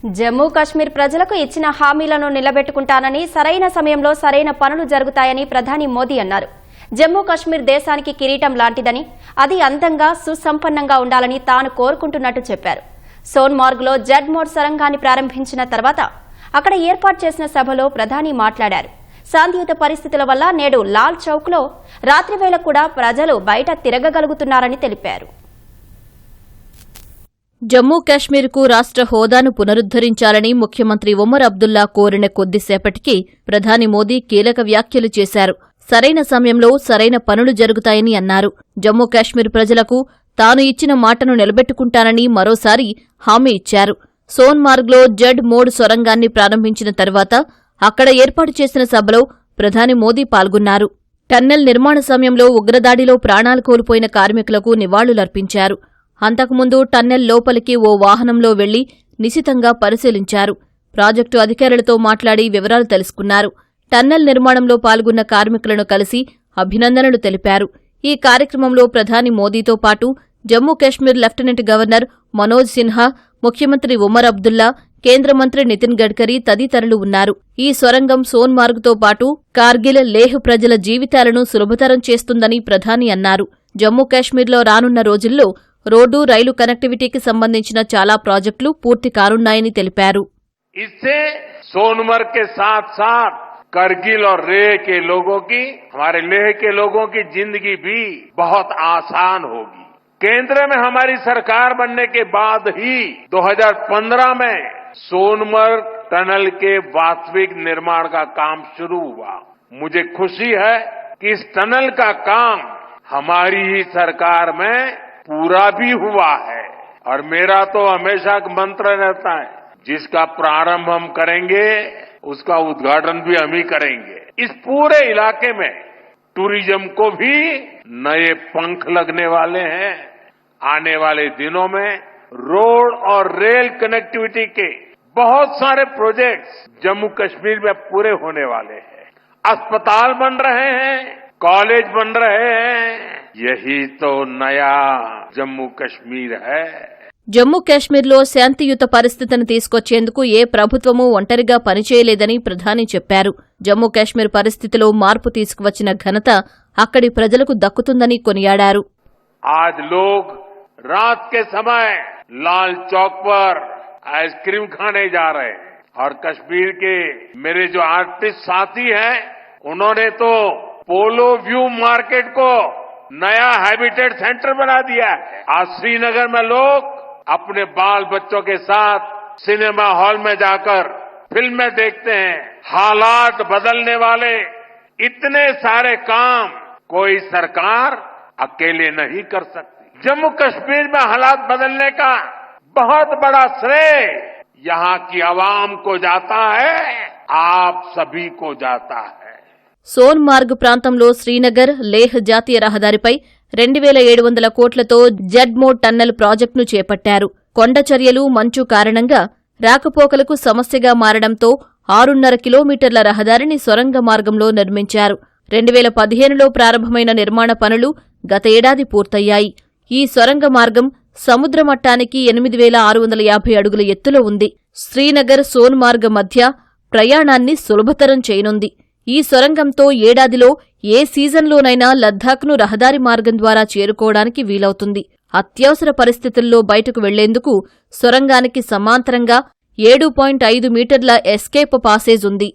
జమ్మూ కాశ్మీర్ ప్రజలకు ఇచ్చిన హామీలను నిలబెట్టుకుంటానని, సరైన సమయంలో సరైన పనులు జరుగుతాయని ప్రధాని మోదీ అన్నారు. జమ్మూ కాశ్మీర్ దేశానికి కిరీటం లాంటిదని, అది అందంగా సుసంపన్నంగా ఉండాలని తాను కోరుకుంటున్నట్టు చెప్పారు. సోన్మార్గ్లో జెడ్ మోడ్ సొరంగాన్ని ప్రారంభించిన తర్వాత అక్కడ ఏర్పాటు చేసిన సభలో ప్రధాని మాట్లాడారు. శాంతియుత పరిస్థితుల వల్ల నేడు లాల్ చౌక్లో రాత్రివేళ కూడా ప్రజలు బయట తిరగగలుగుతున్నారని తెలిపారు. జమ్మూ కాశ్మీర్కు రాష్ట్ర హోదాను పునరుద్దరించాలని ముఖ్యమంత్రి ఉమర్ అబ్దుల్లా కోరిన కొద్దిసేపటికి ప్రధాని మోదీ కీలక వ్యాఖ్యలు చేశారు. సరైన సమయంలో సరైన పనులు జరుగుతాయని అన్నారు. జమ్మూ కాశ్మీర్ ప్రజలకు తాను ఇచ్చిన మాటను నిలబెట్టుకుంటానని మరోసారి హామీ ఇచ్చారు. సోన్మార్గ్లో జెడ్ మోడ్ సొరంగాన్ని ప్రారంభించిన తర్వాత అక్కడ ఏర్పాటు చేసిన సభలో ప్రధాని మోదీ పాల్గొన్నారు. టన్నెల్ నిర్మాణ సమయంలో ఉగ్రదాడిలో ప్రాణాలు కోల్పోయిన కార్మికులకు నివాళులర్పించారు. అంతకుముందు టన్నెల్ లోపలికి ఓ వాహనంలో వెళ్లి నిశితంగా పరిశీలించారు. ప్రాజెక్టు అధికారులతో మాట్లాడి వివరాలు తెలుసుకున్నారు. టన్నెల్ నిర్మాణంలో పాల్గొన్న కార్మికులను కలిసి అభినందనలు తెలిపారు. ఈ కార్యక్రమంలో ప్రధాని మోదీతో పాటు జమ్మూ కాశ్మీర్ లెఫ్టినెంట్ గవర్నర్ మనోజ్ సిన్హా, ముఖ్యమంత్రి ఉమర్ అబ్దుల్లా, కేంద్ర మంత్రి నితిన్ గడ్కరీ తదితరులు ఉన్నారు. ఈ సొరంగం సోన్మార్గ్తో పాటు కార్గిల్, లేహ్ ప్రజల జీవితాలను సులభతరం చేస్తుందని ప్రధాని అన్నారు. జమ్మూ కాశ్మీర్లో రానున్న రోజుల్లో రోడ్డు, రైలు కనెక్టివిటీకి సంబంధించిన చాలా ప్రాజెక్టులు పూర్తి కానున్నాయని తెలిపారు. इससे सोनमर्ग के साथ साथ करगिल और लेह के लोगों की, हमारे लेह के लोगों की जिंदगी भी बहुत आसान होगी. केंद्र में हमारी सरकार बनने के बाद ही 2015 में सोनमर्ग टनल के वास्तविक निर्माण का काम शुरू हुआ. मुझे खुशी है कि इस टनल का काम हमारी ही सरकार में पूरा भी हुआ है. और मेरा तो हमेशा मंत्र रहता है, जिसका प्रारंभ हम करेंगे उसका उद्घाटन भी हम ही करेंगे. इस पूरे इलाके में टूरिज्म को भी नए पंख लगने वाले हैं. आने वाले दिनों में रोड और रेल कनेक्टिविटी के बहुत सारे प्रोजेक्ट्स जम्मू कश्मीर में पूरे होने वाले हैं. अस्पताल बन रहे हैं, कॉलेज बन रहे हैं. यही तो नया జమ్మూ కశ్మీర్ है. జమ్మూ కాశ్మీర్లో శాంతియుత పరిస్థితిని తీసుకొచ్చేందుకు ఏ ప్రభుత్వమూ ఒంటరిగా పనిచేయలేదని ప్రధాని చెప్పారు. జమ్మూ కాశ్మీర్ పరిస్థితిలో మార్పు తీసుకువచ్చిన ఘనత అక్కడి ప్రజలకు దక్కుతుందని కొనియాడారు. आज लोग रात के समय लाल चौक पर आइसक्रीम खाने जा रहे हैं. और कश्मीर के मेरे जो आर्टिस्ट साथी हैं, उन्होंने तो पोलो व्यू मार्केट को नया हैबिटेट सेंटर बना दिया है. आज श्रीनगर में लोग अपने बाल बच्चों के साथ सिनेमा हॉल में जाकर फिल्में देखते हैं. हालात बदलने वाले इतने सारे काम कोई सरकार अकेले नहीं कर सकती. जम्मू कश्मीर में हालात बदलने का बहुत बड़ा श्रेय यहाँ की आवाम को जाता है, आप सभी को जाता है. సోన్మార్గ్ ప్రాంతంలో శ్రీనగర్, లేహ్ జాతీయ రహదారిపై 2700 కోట్లతో జెడ్ మోడ్ టన్నెల్ ప్రాజెక్టును చేపట్టారు. కొండచర్యలు, మంచు కారణంగా రాకపోకలకు సమస్యగా మారడంతో 6.5 కిలోమీటర్ల రహదారిని సొరంగ మార్గంలో నిర్మించారు. 2015లో ప్రారంభమైన నిర్మాణ పనులు గత ఏడాది పూర్తయ్యాయి. ఈ సొరంగ మార్గం సముద్ర మట్టానికి 8650 అడుగుల ఎత్తులో ఉంది. శ్రీనగర్, సోన్మార్గ్ మధ్య ప్రయాణాన్ని సులభతరం చేయనుంది. ఈ సొరంగంతో ఏడాదిలో ఏ సీజన్లోనైనా లద్దాఖ్ను రహదారి మార్గం ద్వారా చేరుకోవడానికి వీలవుతుంది. అత్యవసర పరిస్థితుల్లో బయటకు వెళ్లేందుకు సొరంగానికి సమాంతరంగా 7.5 మీటర్ల ఎస్కేప్ పాసేజ్ ఉంది.